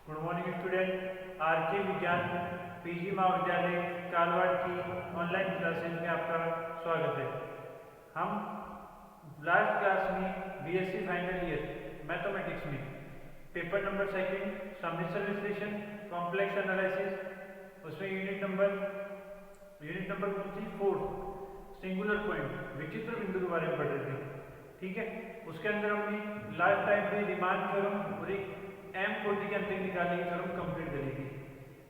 Good morning student. Are के विज्ञान PG महाविद्यालय कालवाड़ की ऑनलाइन क्लासेज में आपका स्वागत है। हम लास्ट क्लास में बीएससी फाइनल ईयर मैथमेटिक्स में पेपर नंबर सेकंड समिश्र विश्लेषण कॉम्प्लेक्स एनालिसिस उसमें यूनिट नंबर कौन सी 4 सिंगुलर पॉइंट विचित्र बिंदु के बारे में पढ़ रहे थे। ठीक है, उसके अंदर हमने लास्ट टाइम पे रीमान थ्योरम और एक M40 के अंतर निकालने की थ्योरम कंप्लीट करेगी।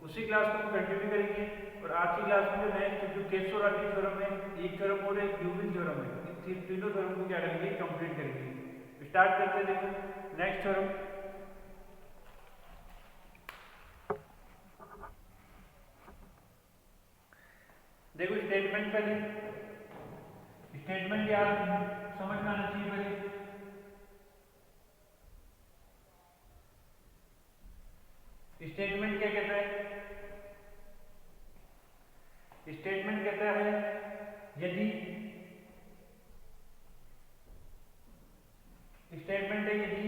उसी क्लास को हम कंटिन्यू करेंगे और आज की क्लास में जो नेक्स्ट जो केसोराटी थ्योरम है, एक थ्योरम और एक ड्यूबिन थ्योरम है, इन तीनों थ्योरम को क्या करेंगे, कंप्लीट करेंगे। स्टार्ट करते हैं। देखो नेक्स्ट थ्योरम, देखो स्टेटमेंट पहले स्टेटमेंट याद समझ में आना चाहिए। पहले स्टेटमेंट क्या कहता है? स्टेटमेंट कहता है यदि स्टेटमेंट है यदि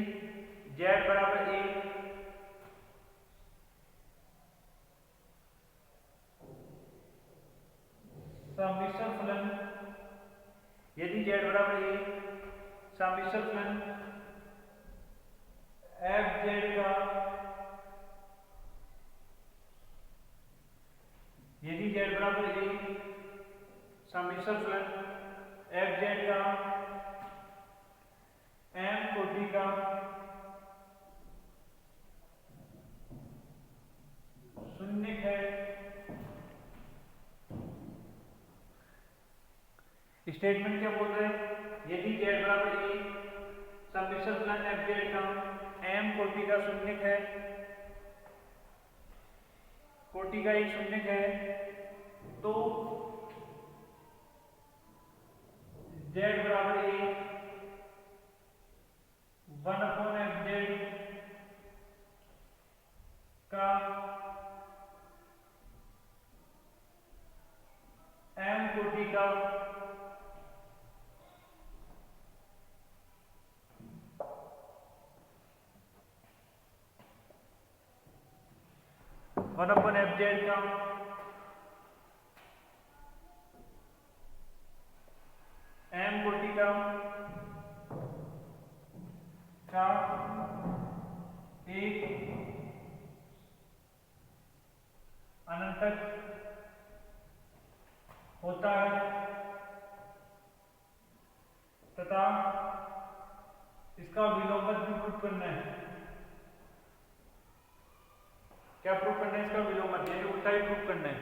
z बराबर a सम्मिश्र फलन, यदि z बराबर a सम्मिश्र फलन fz का, यदि z बराबर a सम्मिश्र फलन fz का M40 का शून्य है, स्टेटमेंट क्या बोल रहे हैं? यदि z बराबर a सम्मिश्र फलन fz का M40 का शून्य है, 40 का एक शून्य है, तो z बराबर a 1/fz का M40 का fz का M40 का एक अनंत तक होता है तथा इसका विलोमन भी प्रूफ करना है। क्या प्रूफ करना है? इसका विलोमन यानी उल्टा ही प्रूफ करना है।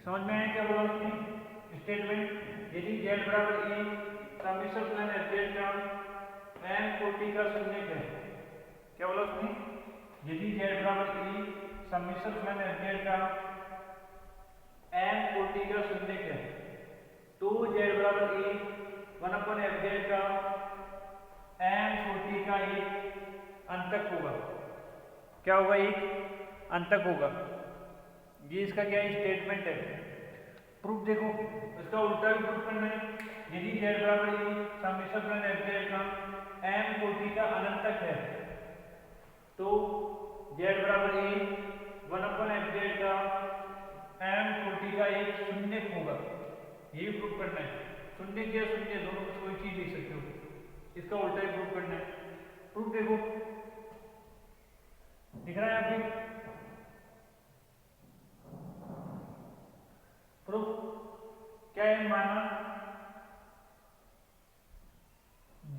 समझ में आया क्या बोला उसने? स्टेटमेंट यदि z बराबर a सम्मिश्र फलन fz का M40 का शून्य है, क्या बोला उसने? यदि z बराबर a सम्मिश्र फलन fz का M40 का शून्य है, तो z बराबर a 1/fz का M40 का एक अंतक होगा। क्या होगा? एक अंतक होगा। ये इसका क्या है? स्टेटमेंट है। प्रूफ देखो, इसका उल्टा भी प्रूफ करना है। यदि z बराबर a सम्मिश्र फलन fz का M40 का अनंतक है, तो z बराबर a 1/fz का M40 का एक शून्य होगा। ये प्रूफ करना है। शून्य या शून्य दोनों में कोई चीज दे सकते हो, इसका उल्टा ही प्रूफ करना है। प्रूफ देखो, दिख रहा है आपके? प्रूफ क्या है? माना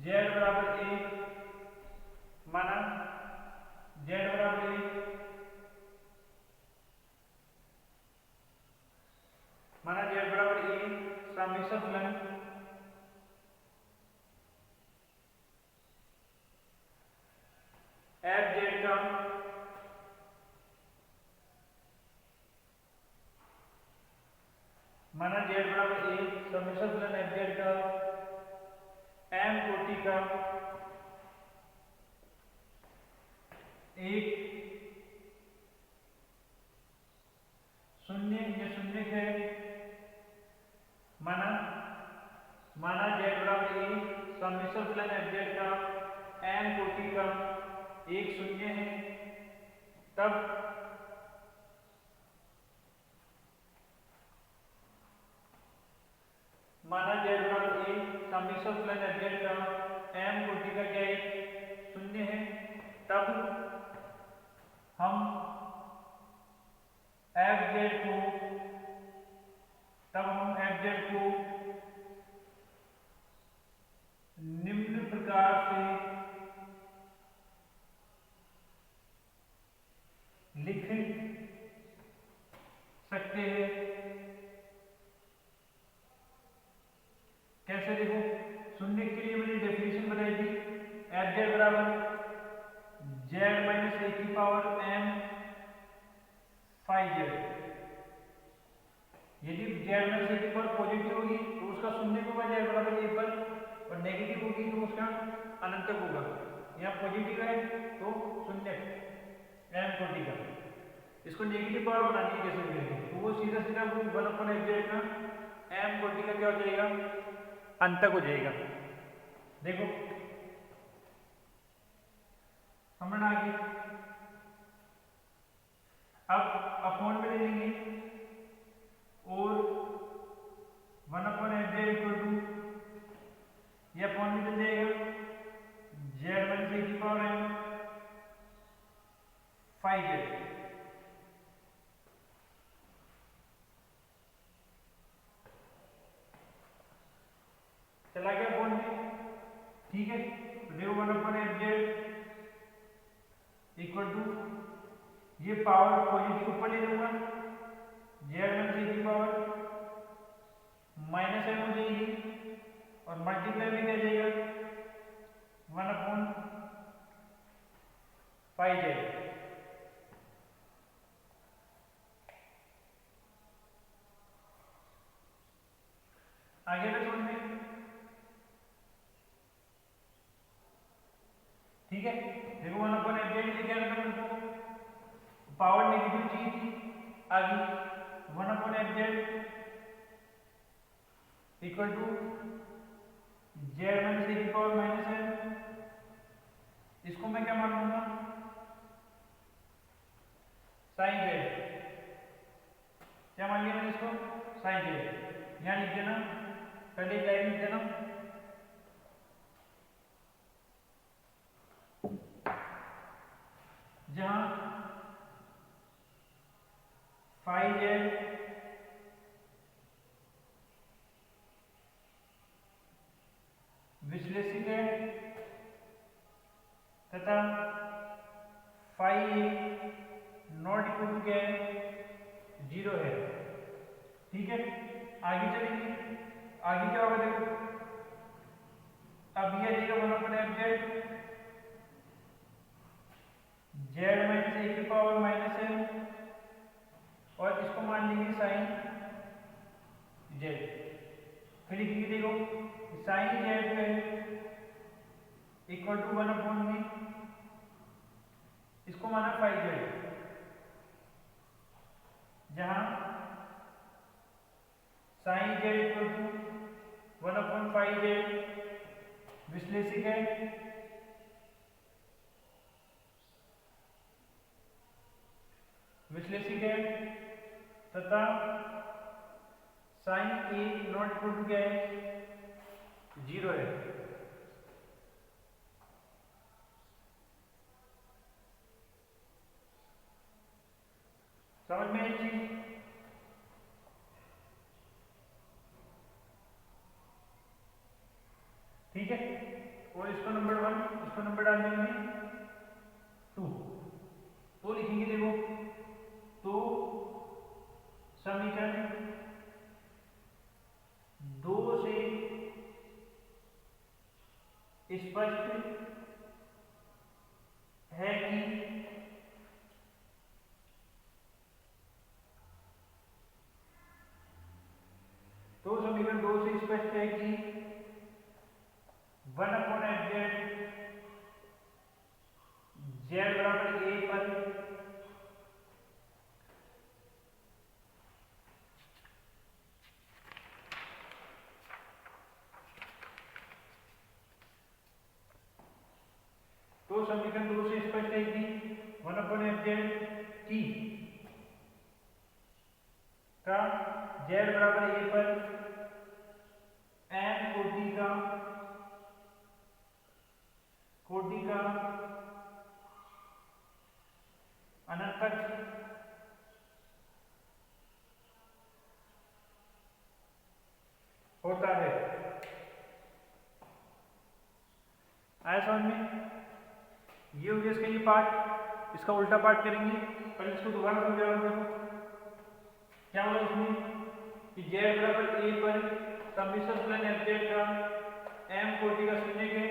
z बराबर a, माना z बराबर a, माना z बराबर a सम्मिश्र फलन fz का माना z बराबर a सम्मिश्र फलन fz का M40 का एक शून्य या शून्य है, माना z बराबर a सम्मिश्र फलन fz का M40 का एक शून्य है, तब माना z बराबर a, समेशन प्लस fz का m कोटि का क्या है, शून्य है, तब हम fz को निम्न प्रकार से लिख सकते हैं। कैसे देखो, शून्य के लिए मैंने डेफिनेशन बताई थी, fz बराबर z माइनस ए की पावर m फाइ z। यदि z माइनस ए की पावर पॉजिटिव होगी तो उसका शून्य होगा z बराबर ए पर, और नेगेटिव होगी तो उसका अनंतक होगा। यहाँ पॉजिटिव है तो शून्य m कोटि का, इसको नेगेटिव पावर बनानी है कैसे मिलेगी, तो वो सीधा सीधा वो 1/fz का m कोटि का क्या हो जाएगा, अंतक हो जाएगा। देखो समझ आ गई। अब अपॉन में ले लेंगे और 1/fz इक्वल टू, ये अपॉन में चल जाएगा z माइनस ए की पावर m फाइ z। चला गया अपॉन में, ठीक है। तो देखो 1/fz इक्वल टू, ये पावर पॉजिटिव ऊपर ले लूंगा, z माइनस ए की पावर माइनस m हो जाएगी, और मल्टीप्लाई में क्या जाएगा 1/5z। आगे का समझ में, ठीक है। देखो 1/fz लेके आना था मुझको, पावर नेगेटिव चाहिए थी, आगे 1/fz equal to z minus ए की पावर माइनस m, इसको मैं क्या मान लूंगा, साइन z। क्या मान लिया मैंने इसको, साइन z। यहां लिख देना, पहले लाइन लिख देना, जहां फाइ z विश्लेषिक है तथा phi a not equal to क्या है, 0 है, ठीक है। आगे चलेंगे, आगे क्या होगा देखो, अब यह देगा 1/fz z माइनस ए की पावर माइनस m, और इसको मान लेंगे साइन z। फिर लिखेंगे देखो साइन z है इक्वल टू 1/, इसको माना फाइ z, जहां sine z equal to 1/5z विश्लेषिक है तथा sine a not equal to क्या है, 0 है। समझ में आई चीज, ठीक है। और इसको नंबर 1, इसको नंबर डाल देंगे 2, तो लिखेंगे देखो, तो समीकरण 2 से स्पष्ट है कि समीकरण 2 से स्पष्ट है कि 1/fz z बराबर a पर तो समीकरण 2 से स्पष्ट है कि 1/fz की का z बराबर a पर m कोटि का अनंत तक होता है। आया समझ में? ये हो गया इसका ये पार्ट। इसका उल्टा पार्ट करेंगे, पहले इसको दोबारा समझा रहा हूं। क्या होगा इसमें कि z बराबर a पर समेशन प्लस fz का m कोटि का शून्य के,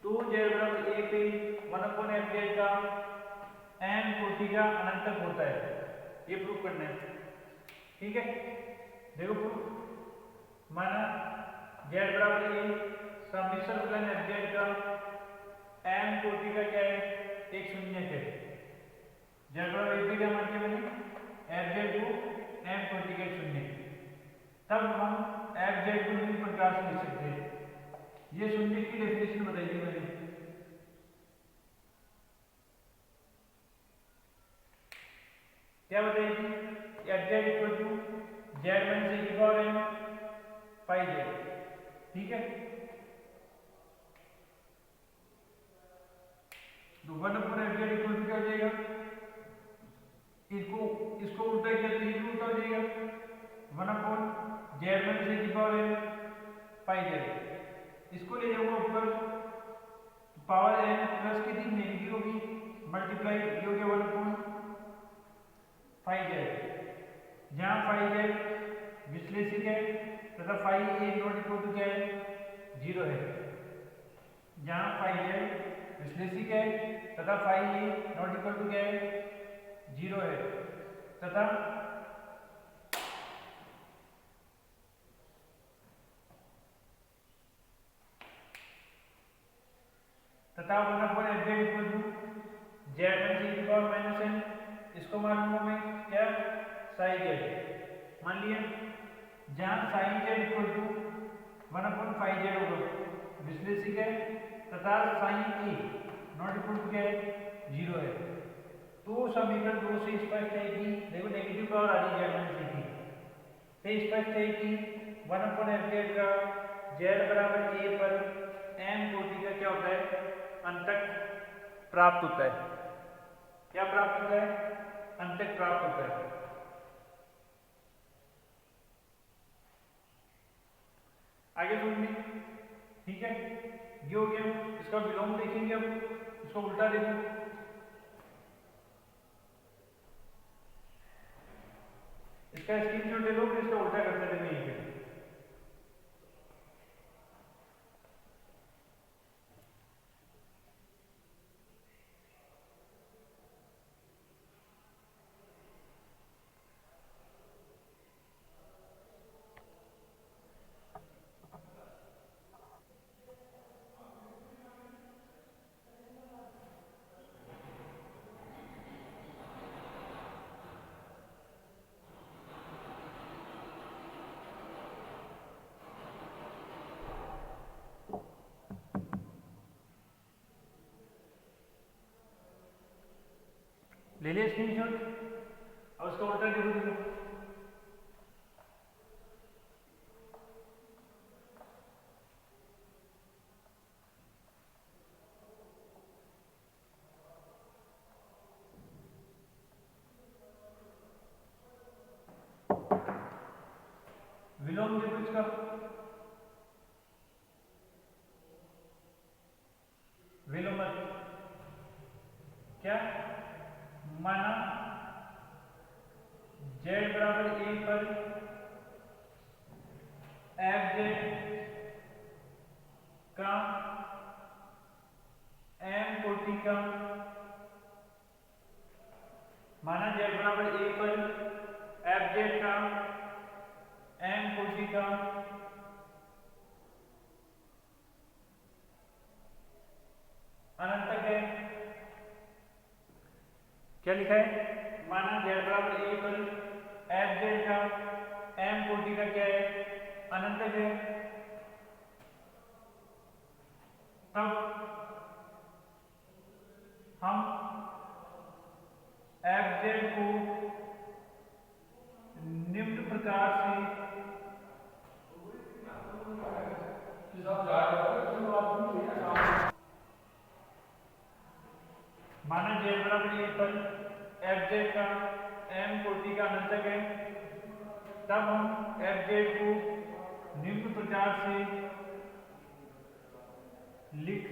तो z बराबर a पे 1/fz का m कोटि का अनंत तक होता है। ये प्रूफ करना है, ठीक है? देखो प्रूफ, माना z बराबर a समेशन प्लस fz का m कोटि का क्या है, एक शून्य है। z बराबर a पे क्या मान के बने, fz को m कोटि का शून्य, तब हम fz को निम्न प्रकार से लिख सकते हैं। ये शून्य की डेफिनेशन बताइए मैंने। क्या बताइए? fz equal to z minus a की पावर n पाई z, ठीक है? तो 1/fz इक्वल टू क्या हो जाएगा, इसको उल्टा किया तो ये भी उल्टा हो जाएगा, 1/z माइनस a की पावर n पाई z। इसको ले जाऊंगा ऊपर, पावर n प्लस कितनी नेगेटिव होगी, मल्टीप्लाई ये हो गया 1/5z, जहां 5z विश्लेषिक है तथा 5a नॉट इक्वल टू क्या है, 0 है। जहां 5z विश्लेषिक है तथा 5a नॉट इक्वल टू क्या है, 0 है, तथा तथा 1/fz equal to z minus a की पावर माइनस n, इसको मान लूंगा मैं क्या, साइन z मान लिया। जहां sine z equal to 1/5z होगा, विश्लेषिक है तथा sine a not equal to क्या है, 0 है। तो समीकरण 2 से स्पष्ट है कि देखो नेगेटिव पावर आ रही है z माइनस a की, से स्पष्ट है कि 1/fz का z बराबर a पर m कोटि का क्या होता है, अंतक प्राप्त होता है। क्या प्राप्त होता है, अंतक प्राप्त होता है। आगे सुनिए, ठीक है? ये हो गया, इसका विलोम देखेंगे। अब इसको उल्टा देखो, इसका स्क्रीनशॉट ले लो, फिर इसका उल्टा करते रहेंगे यहीं पे। ले लिया स्क्रीनशॉट, अब उसका उल्टा देखो। विलोम देखो इसका, विलोमन क्या, माना z बराबर a पर fz का m कोटि का, माना z बराबर a पर fz का m कोटि का अनंत तक है। क्या लिखा है, माना z बराबर a पर fz का m कोटि का क्या है, अनंत तक है। तब हम एफ जेड को निम्न प्रकार से माना जेड बराबर ए पर एफ जेड का एम कोटि का अनंतक है, तब हम एफ जेड को निम्न प्रकार से लिख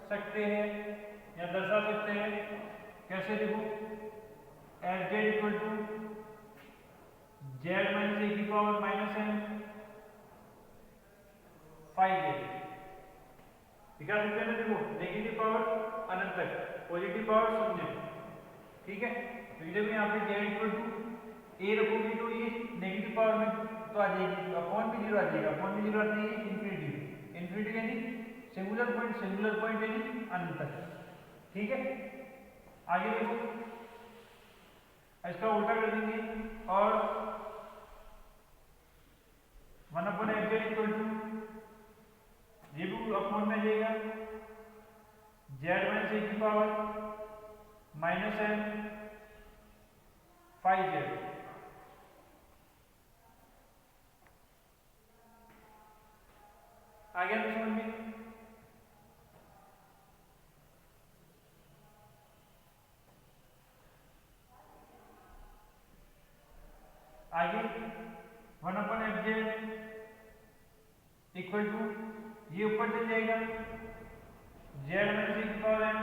सकते हैं या दर्शा सकते हैं। कैसे लिखो? F Z equal to Z minus ए की पावर माइनस एम 5 दिखा सकते हैं ना। देखो नेगेटिव पावर अनंत तक, पॉजिटिव पावर शून्य। ठीक है, तो जब यहाँ पे जेड इक्वल टू ए रखोगे तो ये नेगेटिव पावर में तो आ जाएगी, अपॉन भी जीरो आ जाएगा। अपॉन भी जीरो आती है इन्फिनिटी, इन्फिनिटी यानी सिंगुलर पॉइंट यानी अनंत तक। ठीक है, आगे देखो, इसका उल्टा कर देंगे और 1/f इक्वल टू ये भी अपॉन में जाएगा जेड माइनस ए की पावर माइनस एम 5z। आगे हम समझ में आगे 1/f इक्वल टू ये ऊपर चल जाएगा जेड माइनस ए की पावर एम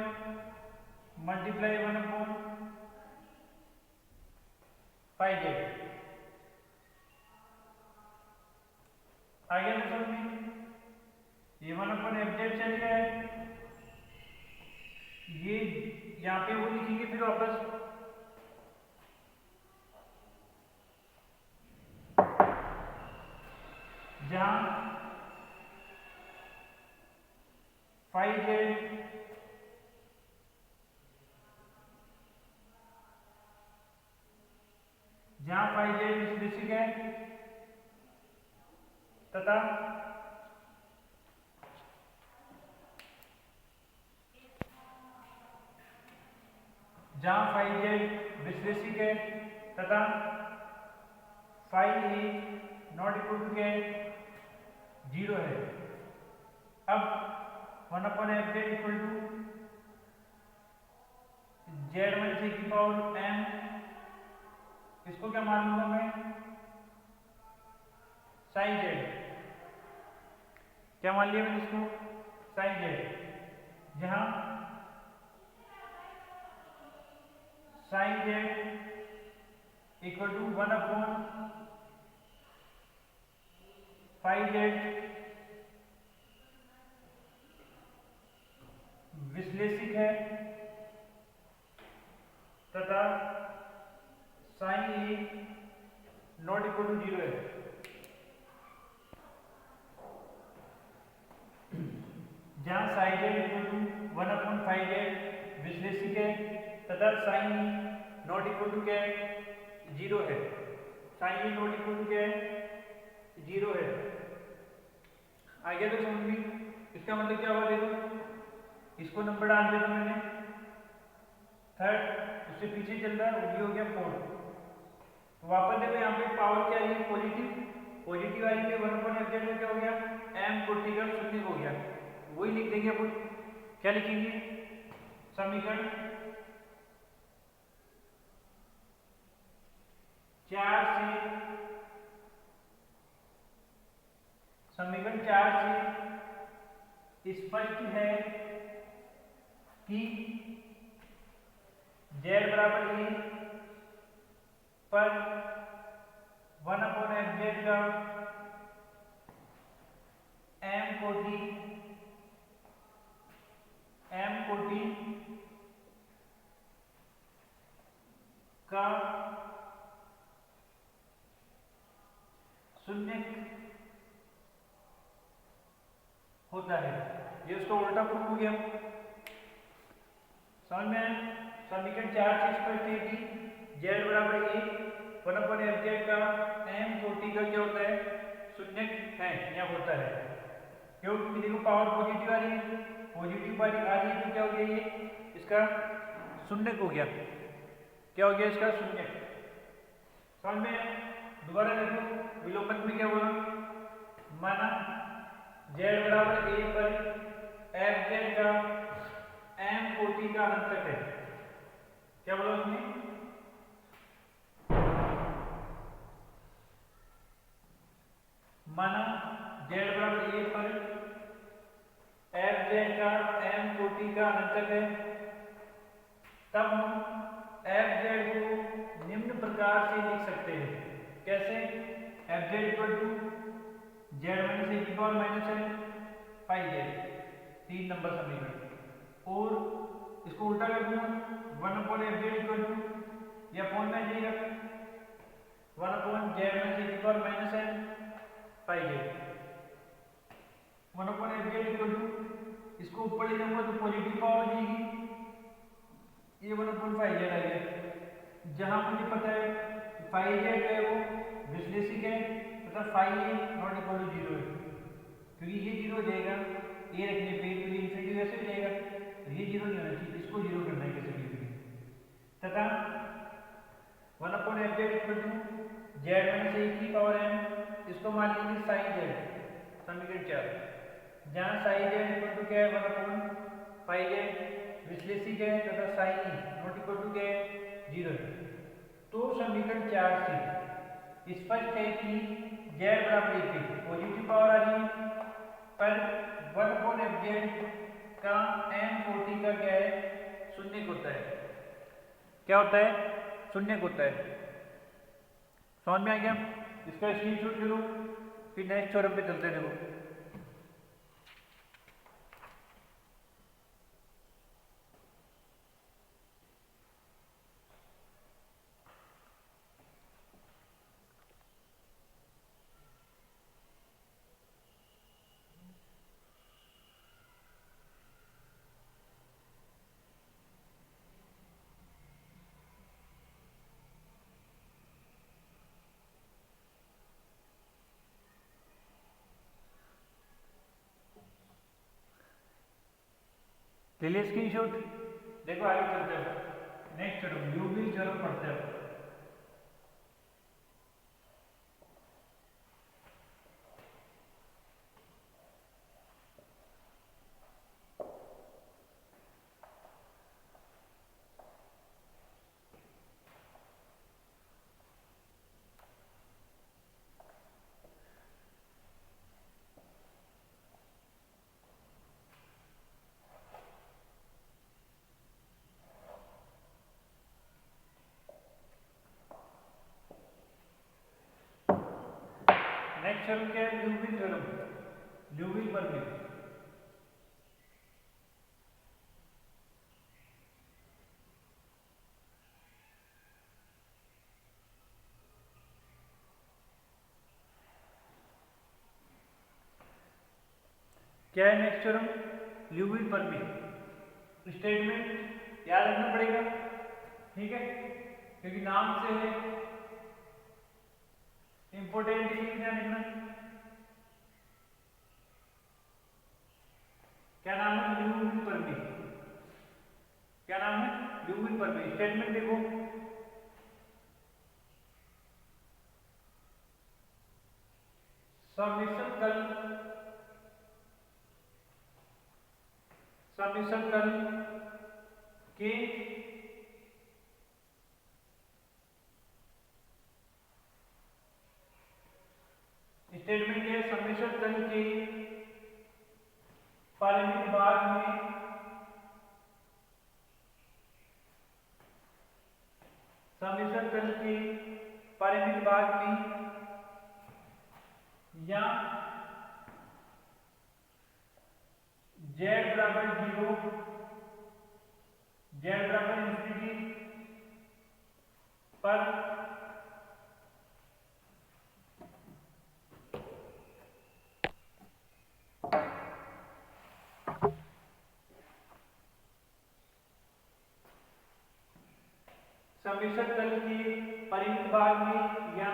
मल्टीप्लाई 1/5z। आगे हम समझ में ये 1/f चल गया है, ये यहाँ पे वो लिखेंगे फिर वापस जहां 5z विश्लेषिक है तथा five A not equal to क्या है, 0 है। अब 1/f equal to Z minus ए की पावर एम, इसको क्या मान लूंगा मैं, साइन जेड। क्या मान लिया मैंने इसको, साइन जेड, जहां sine z equal to 1/5z विश्लेषिक है तथा sine a not equal to 0 है। जहां sine z equal to 1/5z विश्लेषिक है तथा sine e not equal to क्या है, 0 है। Sine e not equal to क्या है, 0 है। आगे तो समझ में, इसका मतलब क्या हुआ, देखो इसको नंबर डाल दिया था मैंने 3rd, उससे पीछे चल रहा है, ये हो गया 4। तो वापस देखो यहाँ पे पावर क्या है, पॉजिटिव वाली पे 1/f में क्या हो गया, m कोटि का शून्य हो गया। वही लिख देंगे अपन, क्या लिखेंगे, समीकरण 4 से स्पष्ट है कि z बराबर ए पर 1/f का m कोटि का शून्य होता है। ये उसका उल्टा प्रूफ हो गया, समझ में आया। समीकरण 4 से स्पष्ट है कि z बराबर ए 1/f का m कोटि का क्या होता है, शून्य है या होता है। क्यों? देखो पावर पॉजिटिव आ रही है पॉजिटिव पारी आ रही है तो क्या हो गया, ये इसका शून्य हो गया। क्या हो गया इसका शून्य। समझ में? दोबारा देखो विलोपन में क्या बोला, माना z बराबर a पर fz का m कोटि का अंतक है। क्या बोला उसने, माना z बराबर a पर fz का m कोटि का अंतक है, तब हम fz को निम्न प्रकार से लिख सकते हैं। कैसे, fz equal to z minus ए की power minus n pi z, 3 number समीकरण। और इसको उल्टा कर दूंगा, 1/fz इक्वल टू या अपॉन में आ जाएगा 1/z माइनस ए की power minus n pi z। 1/fz equal to, इसको ऊपर ले जाऊंगा तो पॉजिटिव पावर हो जाएगी, ये 1/5z आ गया। जहां मुझे पता है फाई जेड है वो विश्लेषिक है तथा phi a not equal to 0 है, क्योंकि ये 0 हो जाएगा ए रखने पे, तो ये इनफिनिटी वैसे हो जाएगा, तो ये 0 नहीं होना चाहिए, इसको 0 करना है कैसे भी। तथा 1/fz equal to z minus ए की पावर n, इसको मान लीजिए साइन z, समीकरण 4, जहां साइन z इक्वल टू क्या है 1/5z विश्लेषिक है तथा sine e not equal to क्या है 0 है। तो समीकरण 4 से स्पष्ट है कि z बराबर 1 पे पॉजिटिव पावर आ रही है, पर 1/fz का m कोटि का क्या है शून्य होता है। क्या होता है, शून्य होता है। समझ में आ गया? इसका स्क्रीनशॉट ले लो, फिर नेक्स्ट थ्योरम पे चलते रहो। ले लिया स्क्रीनशॉट। देखो आगे चलते हैं, नेक्स्ट थ्योरम ल्यूविल थ्योरम पढ़ते हैं। नेक्स्ट थ्योरम क्या है, ल्यूविल थ्योरम, ल्यूविल बर्नौली। क्या है next theorem, Liouville Bernoulli. Statement याद रखना पड़ेगा, ठीक है, क्योंकि नाम से है इंपोर्टेंट चीज ध्यान रखना। क्या नाम है, ल्यूविल बर्नौली। क्या नाम है, ल्यूविल बर्नौली। स्टेटमेंट देखो, समेशन कल के स्टेटमेंट है, समेशन कल के प्रारंभिक भाग में समेशन कल के प्रारंभिक भाग में या z बराबर 0, z बराबर इंफिनिटी पर समेशन तल के परिमित भाग में या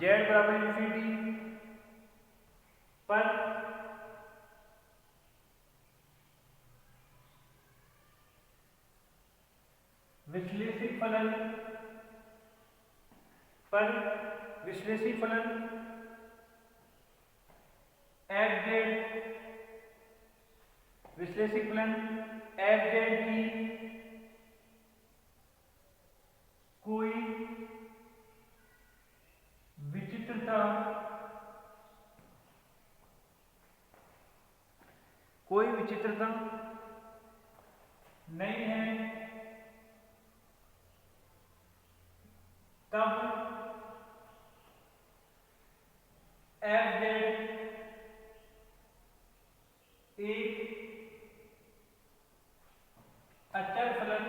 z बराबर इंफिनिटी पर विश्लेषी फलन पर विश्लेषी फलन एफ जेड, विश्लेषी फलन एफ जेड की कोई विचित्रता नहीं है, तब एफ जेड एक अचर फलन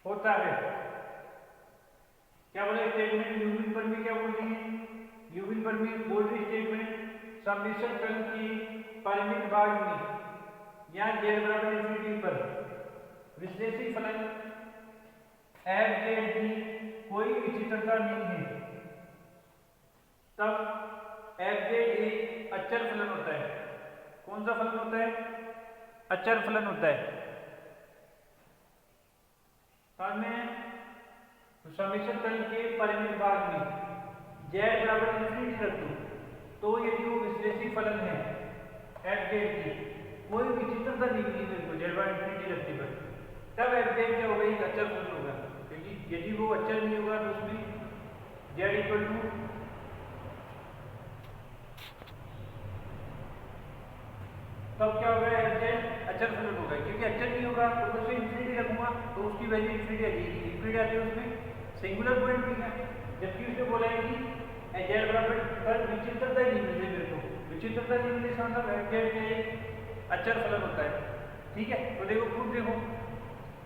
होता है। क्या बोले स्टेटमेंट यूविन पर भी क्या बोल रही है, यूविन पर भी बोल रही स्टेटमेंट समेशन फलन की परिमित भाग में यहाँ जेड बराबर इन्फिनिटी पर विश्लेषी फलन एफ जेड की कोई विचित्रता नहीं है, तब एफ जेड एक अचर फलन होता है। कौन सा फलन होता है? अचर फलन होता है। समेशन फलन के परिमित भाग में जेड बराबर इन्फिनिटी रख दो, तो यदि वो विश्लेषी फलन है एफ जेड की कोई विचित्रता नहीं मिली मेरे को जेड बराबर इन्फिनिटी रखने पर, तब एफ जेड क्या होगा? एक अचर फलन होगा। क्योंकि यदि वो अचर नहीं होगा तो उसमें जेड इक्वल टू तब क्या होगा? एफ जेड अचर फलन होगा। क्योंकि अचर नहीं होगा तो उसमें इन्फिनिटी रखूंगा तो उसकी वैल्यू इन्फिनिटी आ जाएगी। इन्फिनिटी आती है उसमें सिंगुलर पॉइंट भी है, जबकि उसने बोला है कि जेड बराबर पर विचित्रता ही नहीं मिलती मेरे को, विचित्रता नहीं मिलती इसका मतलब एफ जेड एक अचर फलन होता है। ठीक है, तो देखो प्रूफ, देखो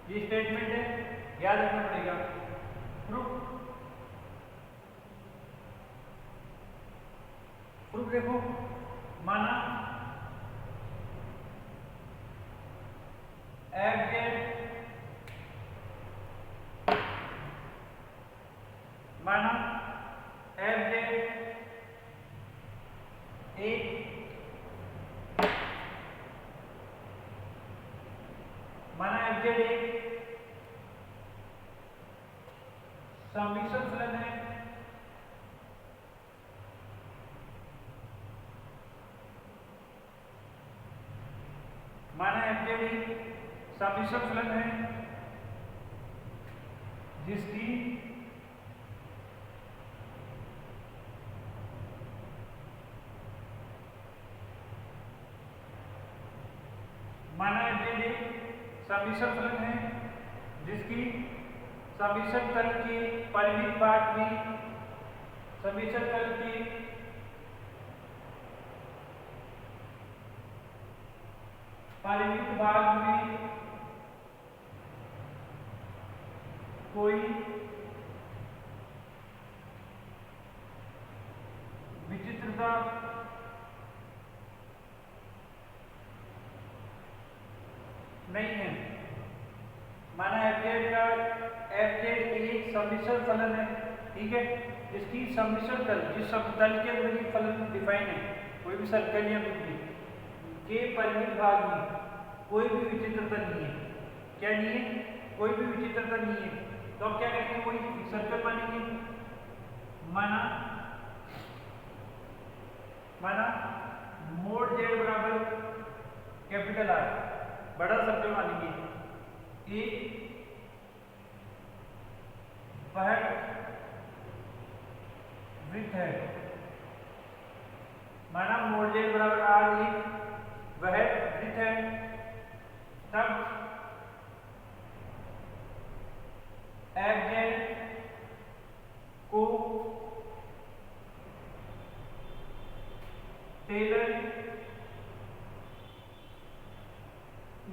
ये स्टेटमेंट है, याद रखना पड़ेगा। प्रूफ देखो, माना एफ जेड एक समेशन फलन है, माना एफ जेड एक समेशन फलन है जिसकी समेशन फलन है जिसकी समेशन तल के परिमित भाग में समेशन तल के परिमित भाग में कोई विचित्रता नहीं है। माना एफ जेड एक समिश्र फलन है, ठीक है, जिसकी समिश्र तल, जिस तल के अंदर ये फलन डिफाइन है, कोई भी सर्कल या कुछ भी के परिमित भाग में कोई भी विचित्रता नहीं है। क्या नहीं है? कोई भी विचित्रता नहीं है। तो अब क्या करेंगे? कोई सर्कल मानेंगे, माना मोड जेड बराबर कैपिटल आर, बड़ा सर्कल मानेंगे। एक वह वृत्त है, माना मोड जेड बराबर आर एक वह वृत्त है, तब एफ जेड को टेलर,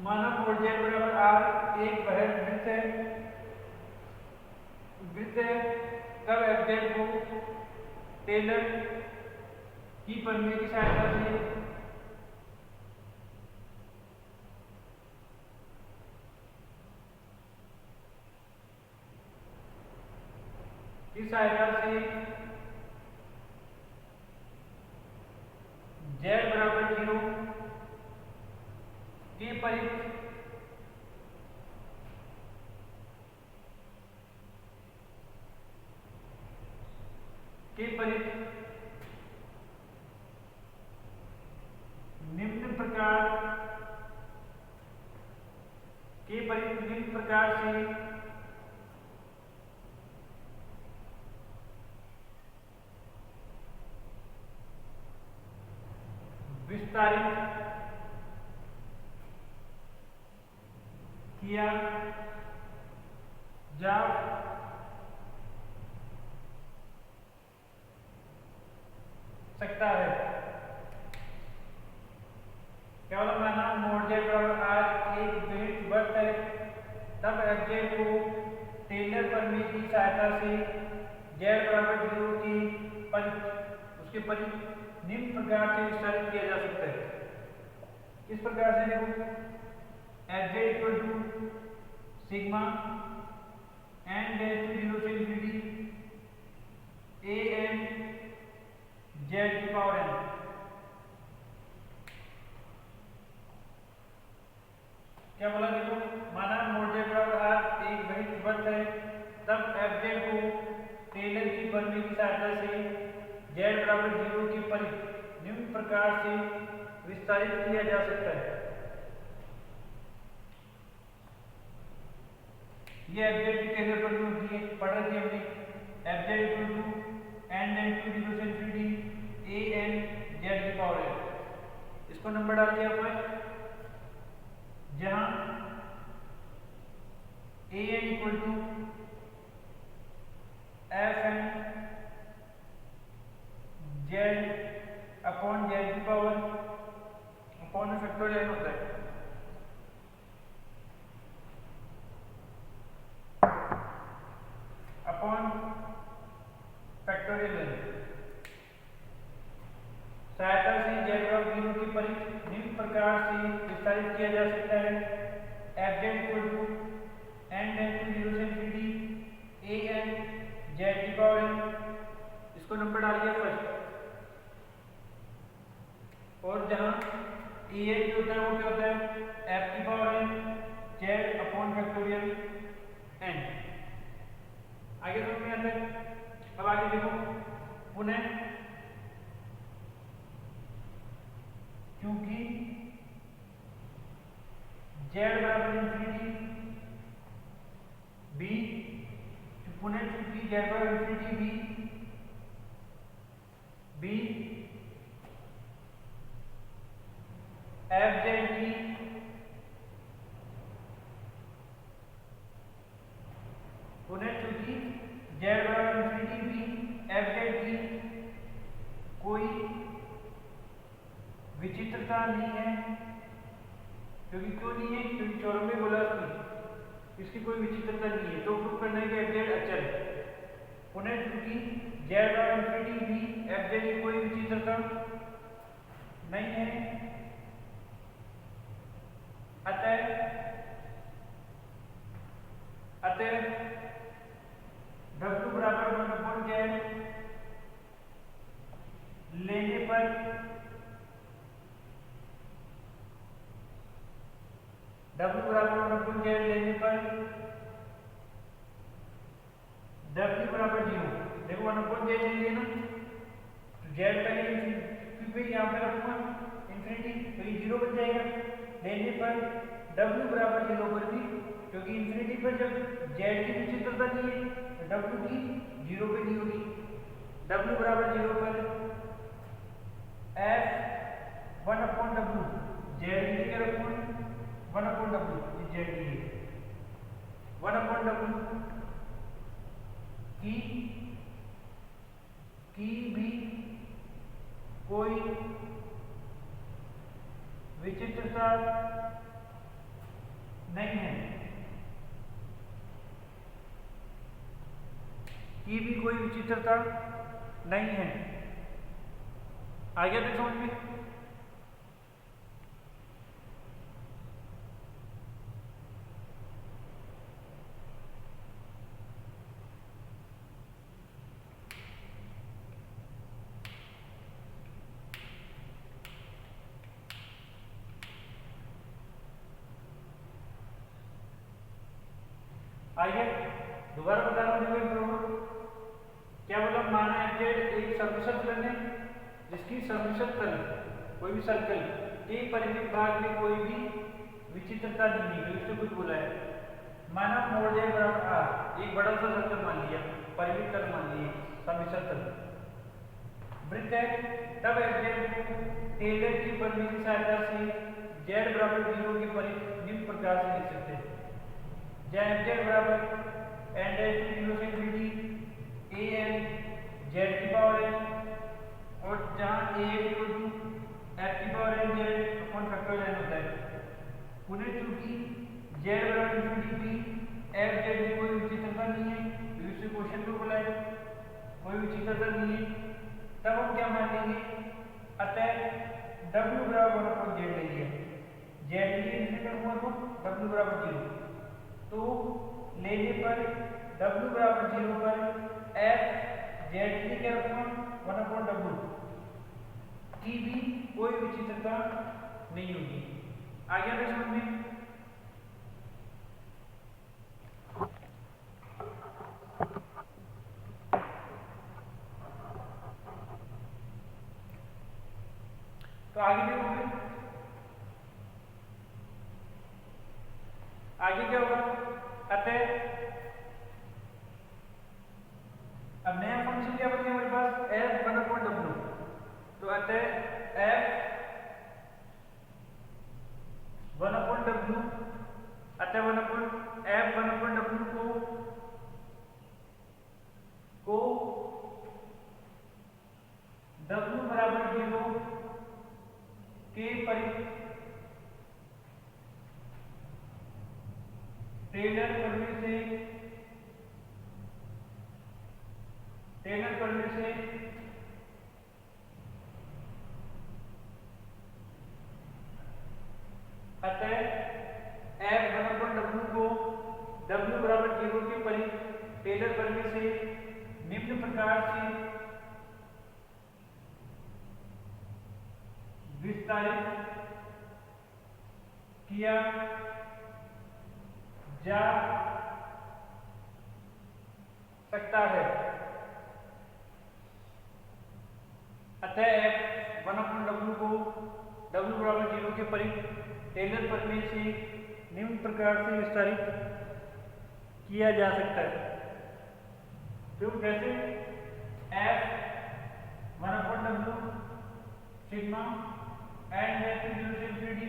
माना मोड जेड बराबर आर एक वह वृत्त है, तब एफ जेड को टेलर की प्रमेय की सहायता से जेड बराबर 0 के परित निम्न प्रकार से विस्तारित किया जा सकता है। क्या बोला माना मोड जेड बराबर आज एक विहित वृत्त है, तब एफ जेड को टेलर प्रमेय की सहायता से जेड बराबर 0 की उसके परित निम्न प्रकार से विस्तारित किया जा सकता है। इस प्रकार से देखो f Z equal to sigma n dash to 0 से इंफिनिटी ए एन जेड की पावर एन। क्या बोला देखो माना मोड जेड बराबर आर एक वृत्त वृत्त है, तब एफ जेड को टेलर की प्रमेय की सहायता से जेड बराबर 0 के परित निम्न प्रकार से विस्तारित किया जा सकता है। ये एफ जेड की टेलर प्रमेय होती है, पढ़ रही थी हमने। F Z equal to N dash to 0 से इंफिनिटी ए एन जेड की पावर एन। इसको नंबर डाल दिया अपन, जहां ए N equal to F N Z upon Z की पावर अपॉन में फैक्टोरियल होता है। अपॉन फैक्टोरियल सहायता से जेड बराबर 0 के परित निम्न प्रकार से विस्तारित किया जा सकता है। F Z equal to N dash to 0 से इंफिनिटी ए एन जेड की पावर एन। इसको नंबर डाल दिया फर्स्ट, और जहां ए एन जो होता है वो क्या होता है एफ की power n Z upon factorial n. आगे समझ में आता है। अब आगे देखो पुनः, क्योंकि जेड बराबर इंफिनिटी बी, पुनः चूंकि जेड बराबर इंफिनिटी बी एफ जेड की पुनः चूंकि जेड बराबर इंफिनिटी बी एफ जेड की कोई विचित्रता नहीं है। क्योंकि क्यों नहीं है? क्योंकि 94 बोला इसकी कोई विचित्रता नहीं है, तो प्रूव करना है कि एफ जेड अचल है। पुनः चूंकि जेड बराबर इंफिनिटी बी एफ जेड की कोई विचित्रता नहीं है, अतः W बराबर 1/z लेने पर W बराबर 1/z लेने पर W बराबर 0। देखो 1/z ले लिया ना, तो z पहले पे यहाँ पे रखूंगा इंफिनिटी, तो ये 0 बन जाएगा। लेने पर W बराबर 0 पर भी, क्योंकि इंफिनिटी पर जब z की विचित्रता नहीं है तो W की 0 पे नहीं होगी। W बराबर 0 पर f 1/w z की जगह रखूंगा 1/w, ये z की 1/w की भी कोई विचित्रता नहीं है, की भी कोई विचित्रता नहीं है। आ गया तो समझ में? आइए दोबारा बता रहा हूँ प्रॉब्लम। क्या बोला, माना एक सर्कल है जिसकी सर्कल कोई भी सर्कल के परिमित भाग में कोई भी विचित्रता नहीं है, उससे कुछ बोला है। माना मोड़ जाए बराबर आर, एक बड़ा सा सर्कल मान लिया, परिमित तल मान लिए, सम्मिश्र तल वृत्त है। तब एफ टेलर की प्रमेय की सहायता से जेड बराबर 0 की परिमित निम्न प्रकार से लिख सकते हैं। जहाँ एफ जेड बराबर एन डैश टू 0 से इंफिनिटी ए एन जेड की पावर एन, और जहाँ ए इक्वल टू एफ की power n Z upon factorial n होता है। पुनः चूंकि जेड बराबर इंफिनिटी पी एफ जेड में कोई विचित्रता नहीं है, दूसरे क्वेश्चन में बोला है कोई विचित्रता नहीं है, तब हम क्या मान लेंगे, अतः W बराबर 1 अपॉन जेड ले लिया, जेड के लिए इंटीग्रेट हुआ तो W बराबर 0, तो लेने पर W बराबर 0 पर F जेड के लिए क्या रखूंगा 1 अपॉन W की भी कोई विचित्रता नहीं होगी। आगे आगे समझ में। तो आगे देखोगे, आगे क्या होगा, अतः अब नया फंक्शन क्या बन गया हमारे पास, f 1 अपॉन w, तो अतः f 1 अपॉन w, अतः 1 अपॉन f 1 अपॉन w को w बराबर 0 के टेलर प्रमेय से अतः f 1 अपॉन w को w बराबर 0 के टेलर प्रमेय से निम्न प्रकार से विस्तारित किया जा सकता है। अतः f 1 अपॉन w को w बराबर 0 के टेलर प्रमेय से निम्न प्रकार से विस्तारित किया जा सकता है। तो कैसे, f 1 upon w sigma n dash to 0 से इंफिनिटी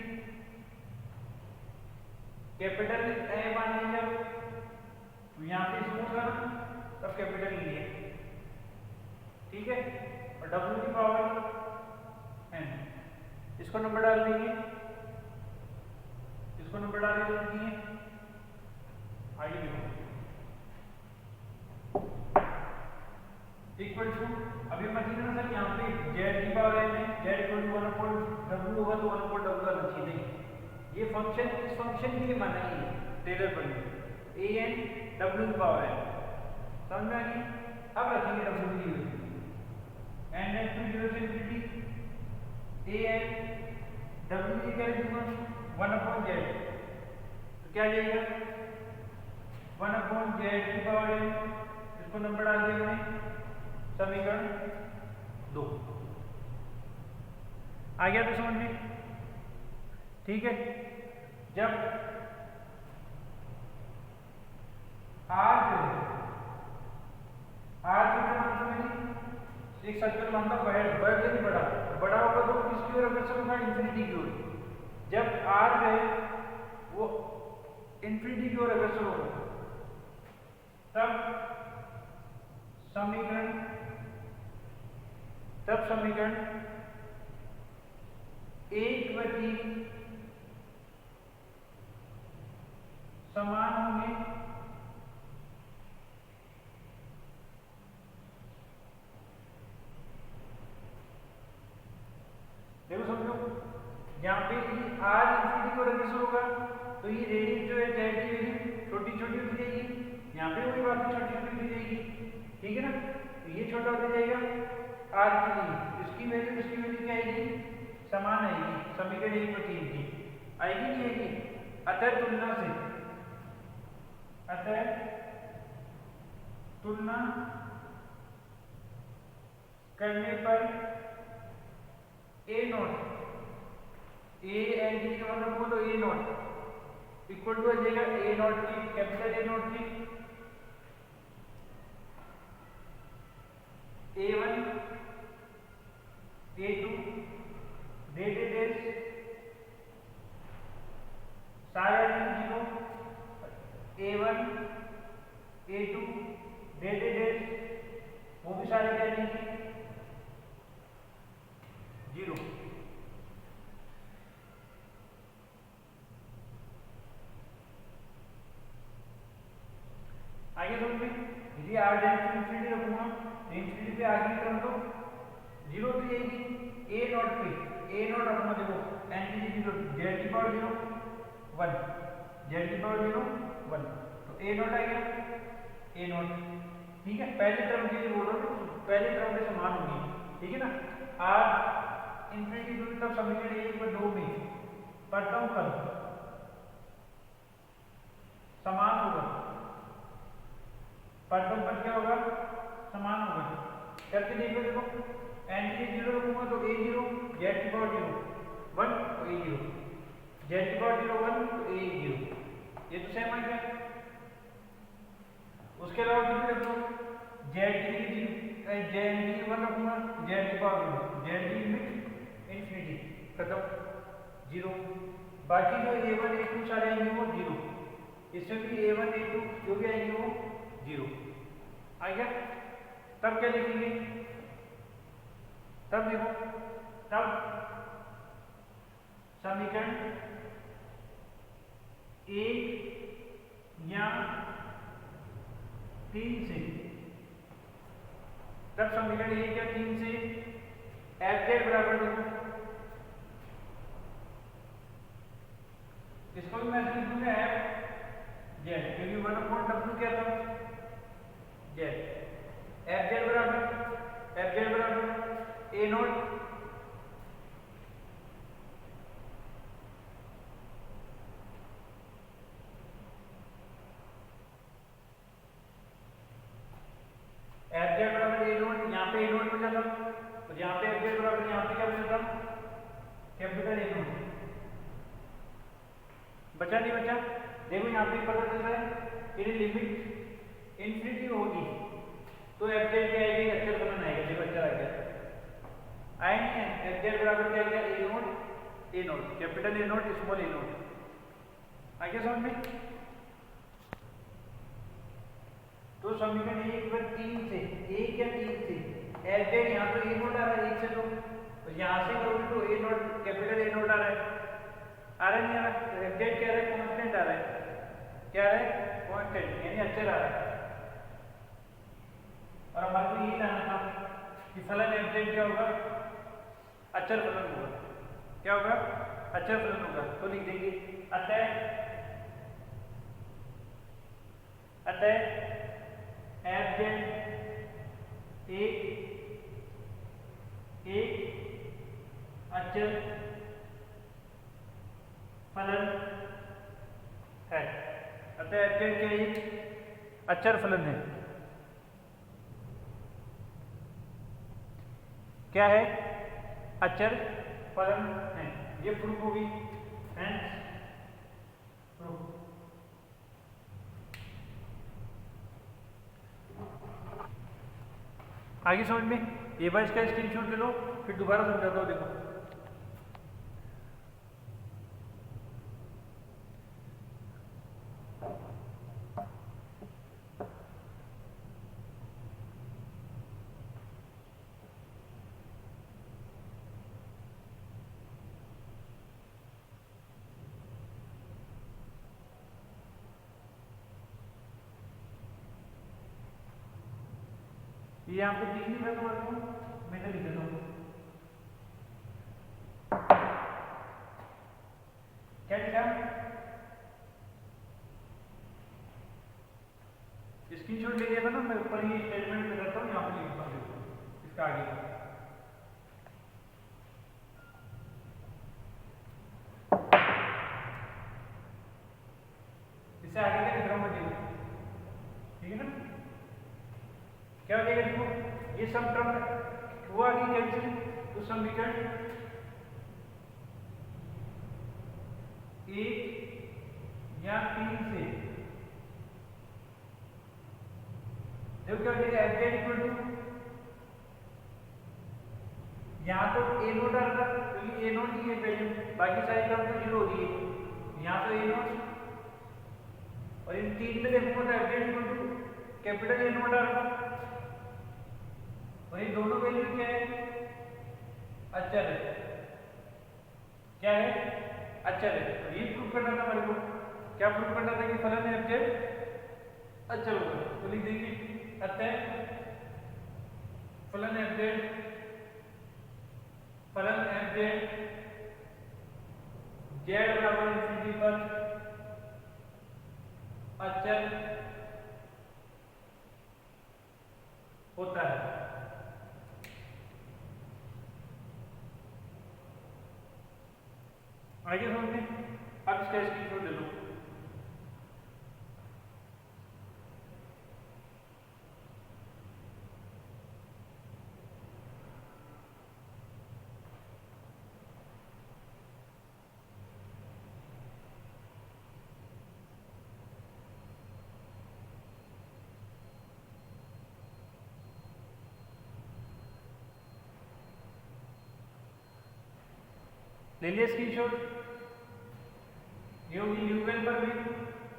कैपिटल ए मान लिया, तो यहाँ पे स्मूथ करना तब कैपिटल लिया, ठीक है, और w की पावर n, इसको नंबर डाल देंगे, इसको नंबर डालने जरूरत नहीं है। आगे देखो इक्वल टू, अभी मत लिखना सर यहाँ पे z की पावर n है, z equal to 1 upon w होगा तो 1 अपॉन w का लक्षी नहीं, ये फंक्शन इस फंक्शन के लिए माना ही है टेलर प्रमेय a n w की पावर n, समझ में आ गई। अब रखेंगे w की वैल्यू n डैश टू 0 से इंफिनिटी a n w की क्या लिखूंगा 1 अपॉन z, तो क्या जाएगा 1 अपॉन z की पावर n, इसको नंबर डाल दिया मैंने, समीकरण 2 आ गया तो समझ में, ठीक है। जब r एक सर्कल मान लो बढ़ नहीं बड़ा, बड़ा होगा तो किसकी ओर अग्रसर होगा, इंफिनिटी की ओर। जब r है वो इंफिनिटी की ओर अग्रसर होगा, तब समीकरण 1/3 समान होंगे देखो समझो, यहाँ पे r इंफिनिटी को अग्रसर होगा तो ये रेडियस जो है z की वैल्यू छोटी छोटी होती जाएगी, यहाँ पे वही बात छोटी छोटी होती जाएगी, ठीक है ना। तो ये छोटा होता जाएगा r के लिए, इसकी वैल्यू क्या आएगी, समान आएगी, समीकरण 1/3 की आएगी नहीं आएगी। अतः तुलना से अतः तुलना करने पर ए नॉट ए एंड डी का मतलब बोलो ए नॉट इक्वल टू आ जाएगा ए नॉट की कैपिटल ए नॉट की A1 A2 डेट सारे जीरो A1 A2 डेट वो भी सारे क्या लेंगे जीरो। आगे समझ में यदि आर डेंसिटी इंफिनिटी रखूंगा इंफिनिटी पे आगे की टर्म तो जीरो तो जाएगी ए नॉट पे ए नॉट रखूंगा देखो एन की जीरो जेड की पावर जीरो वन जेड की पावर जीरो वन तो ए नॉट आ गया ए नॉट ठीक है। पहले टर्म के लिए बोल रहा हूँ पहले टर्म के समान होगी ठीक है ना। आर इंफिनिटी टू तब समीकरण 1 व 2 में पर टर्म पर समान होगा पर टर्म पर क्या होगा समान होगा करके देखो देखो एन की जीरो रखूंगा तो ए जीरो जेड की पावर जीरो वन तो ए जीरो जेड की पावर जीरो वन तो ए जीरो ये तो सेम आ गया। उसके अलावा कितने रखो जेड की वन रखूंगा जेड की पावर जीरो जेड की लिमिट इंफिनिटी खत्म जीरो। बाकी जो a1 a2 सारे आएंगे वो जीरो इसमें भी a1 a2 जो भी आएंगे वो जीरो आ गया। तब क्या लिखेंगे तब देखो तब समीकरण एक या तीन से तब समीकरण एक या तीन से एफ जेड बराबर देखो इसको भी मैं लिखूंगा एफ जेड क्योंकि वन अपॉन डब्ल्यू क्या था जेड एफ जेड बराबर ए नॉट एफ जेड बराबर ए नॉट यहाँ पे ए नॉट बचा था और यहाँ पे एफ जेड बराबर यहाँ पे क्या बचा था कैपिटल ए नॉट बचा नहीं बचा देखो यहाँ पे पता चल रहा है यदि लिमिट इंफिनिटी होगी तो एफ जेड क्या आएगी अक्षर फलन आएगा देखो अक्षर आ गया आए नहीं है एफ जेड बराबर क्या आएगा A naught capital A naught small A naught आगे समझ में। तो समीकरण एक पर तीन से एक या तीन से एफ जेड यहाँ तो ए नॉट आ रहा है एक से तो यहाँ से करोगे तो ए नॉट कैपिटल ए नॉट आ रहा है नहीं आ रहा एफ जेड क्या रहा है कांस्टेंट आ रहा है क्या है कांस्टेंट यानी अक्षर आ रहा है और हमारे को यही जानना था कि फलन एफ जेड क्या होगा अक्षर फलन होगा क्या होगा अक्षर फलन होगा तो लिख देंगे अतः एफ जेड एक अक्षर फलन है। अतः एफ जेड क्या एक अक्षर फलन है क्या है अक्षर फलन है ये प्रूफ होगी हेंस प्रूफ। आगे समझ में एक बार इसका स्क्रीनशॉट ले लो फिर दोबारा समझाता हूँ देखो ये यहाँ पे दिख नहीं रहा तुम्हारे को मैं तो लिख देता हूँ क्या लिखा स्क्रीनशॉट ले लिया था ना मैं ऊपर ही स्टेटमेंट में करता हूँ यहाँ पे लिखता हूँ इसका आगे इससे आगे क्या लिख रहा हूँ मैं ये सम टर्म हुआ कि कैंसिल, तो समीकरण 1 या 3 से देखो क्या हो जाएगा, एफ जेड इक्वल टू यहाँ तो ए नोट आ रहा था क्योंकि ए नोट की है वैल्यू, बाकी सारी टर्म तो जीरो हो गई है, यहाँ तो ए नोट, और इन तीन में देखो तो F Z equal to capital A naught आ रहा था, और ये दोनों वैल्यू क्या है, अचल है, क्या है, अचल है। तो ये प्रूव करना था हमारे को, क्या प्रूव करना था कि फलन एफ जेड अचल होगा, तो लिख देंगे अतः फलन एफ जेड जेड बराबर इंफिनिटी पर अचल होता है। आगे समझते हैं, अब इसका स्क्रीनशॉट ले लो। ले लिया स्क्रीनशॉट, ये होगी न्यूटन पर भी,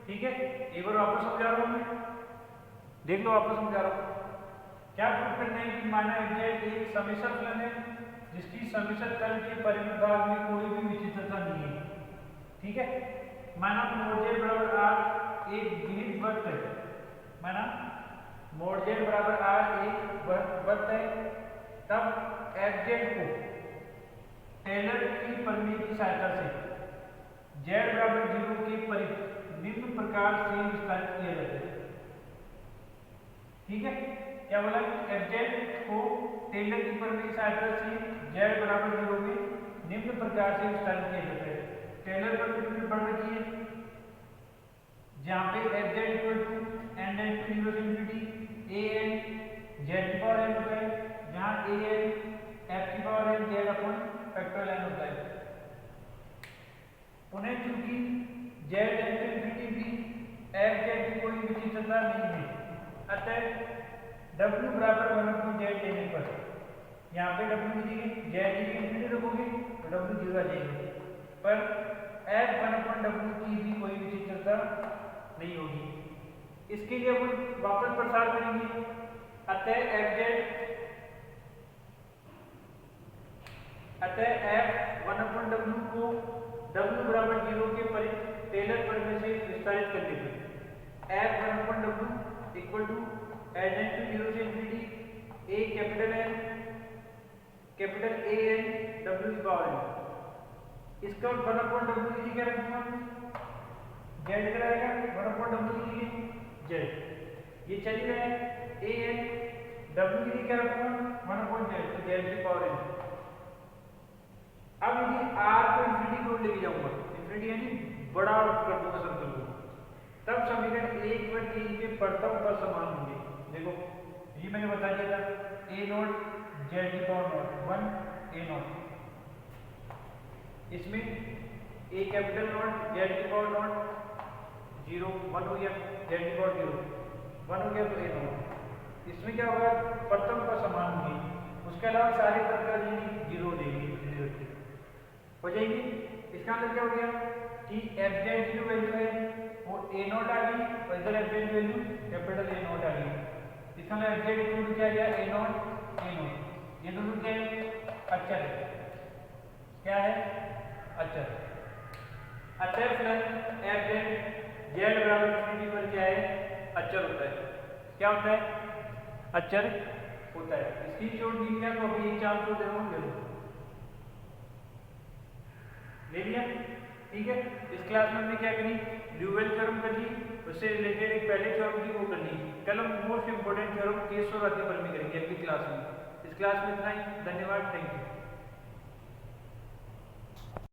ठीक है। एक बार वापस समझा रहा हूं मैं, देख लो वापस समझा रहा हूं। क्या प्रूव करना है कि माना एग्जैक्ट एक समेशन फलन है जिसकी समेशन तल के परिमित भाग में कोई भी विचित्रता नहीं है, ठीक है। माना मोड जेड बराबर आर एक विहित वृत्त है, माना मोड जेड बराबर आर एक वृत्त है, तब एफ जेड को टेलर की प्रमेय की सहायता से जेड बराबर 0 के परिमित निम्न प्रकार से विस्तारित किया जाता है, ठीक है। क्या बोला, एफ जेड को टेलर की प्रमेय की सहायता से जेड बराबर 0 में निम्न प्रकार से विस्तारित किया जाता है। टेलर प्रमेय पढ़ रखी है, जहां पे f Z equal to n n to 0 से इंफिनिटी ए एन जेड की पावर एन होता है, जहां ए एन एफ की power n Z upon factorial n होता है। उन्हें चूंकि जेड एन टू इंफिनिटी भी एफ जेड की कोई विचित्रता नहीं है, अतः W बराबर 1 अपॉन जेड लेने पर यहाँ पे W की जगह जेड की इंफिनिटी रखोगे तो W 0 आ जाएगी, पर F 1 अपॉन W की भी कोई विचित्रता नहीं होगी। इसके लिए हम वापस प्रसार करेंगे, अतः F 1 अपॉन W को W बराबर 0 के परिमित टेलर प्रमेय से विस्तारित करने पर F 1 upon W equal to n n to 0 से infinity a capital n capital a n W की पावर एन। इसका 1 अपॉन W की जगह रखूंगा जेड कराएगा, 1 अपॉन W की जगह जेड, ये चली गए ए एन W की जगह रखूंगा 1 अपॉन जेड, तो जेड की पावर एन। अब यदि r को इंफिनिटी की ओर लेके जाऊंगा, इंफिनिटी यानी बड़ा कर दूंगा सर्कल को, तब समीकरण 1 व 3 के प्रथम पद समान होंगे। देखो ये मैंने बता दिया था, ए नोट जेड की पावर नोट 1 ए नोट, इसमें ए कैपिटल नोट जेड की पावर नोट 0 1 हो गया, जेड की पावर 0 1 हो गया, तो ए नोट। इसमें क्या होगा, प्रथम पद समान होंगे, उसके अलावा सारे पद का 0 देंगे हो जाएगी। इसका मतलब क्या हो गया कि एफ जेड की जो वैल्यू है वो ए नोट आ गई, और इधर एफ जेड की वैल्यू कैपिटल ए नोट आ गई। इसका मतलब एफ जेड इक्वल क्या आ गया, ए नोट, ये दोनों क्या है, अचर है, क्या है, अचर। अचर प्लस एफ जेड जेड बराबर इंफिनिटी पर क्या है, अचर होता है, क्या होता है, अचर होता है। इसकी चोट दी गया, तो अभी एक चांस तो दे दो, ले लिया, ठीक है। इस क्लास में हमने क्या करी, ड्यूअल थ्योरम कर ली, उससे रिलेटेड एक पहले थ्योरम थी वो कर ली, कल हम मोस्ट इंपोर्टेंट थ्योरम केस और अति पर में करेंगे अगली क्लास में। इस क्लास में इतना ही, धन्यवाद, थैंक यू।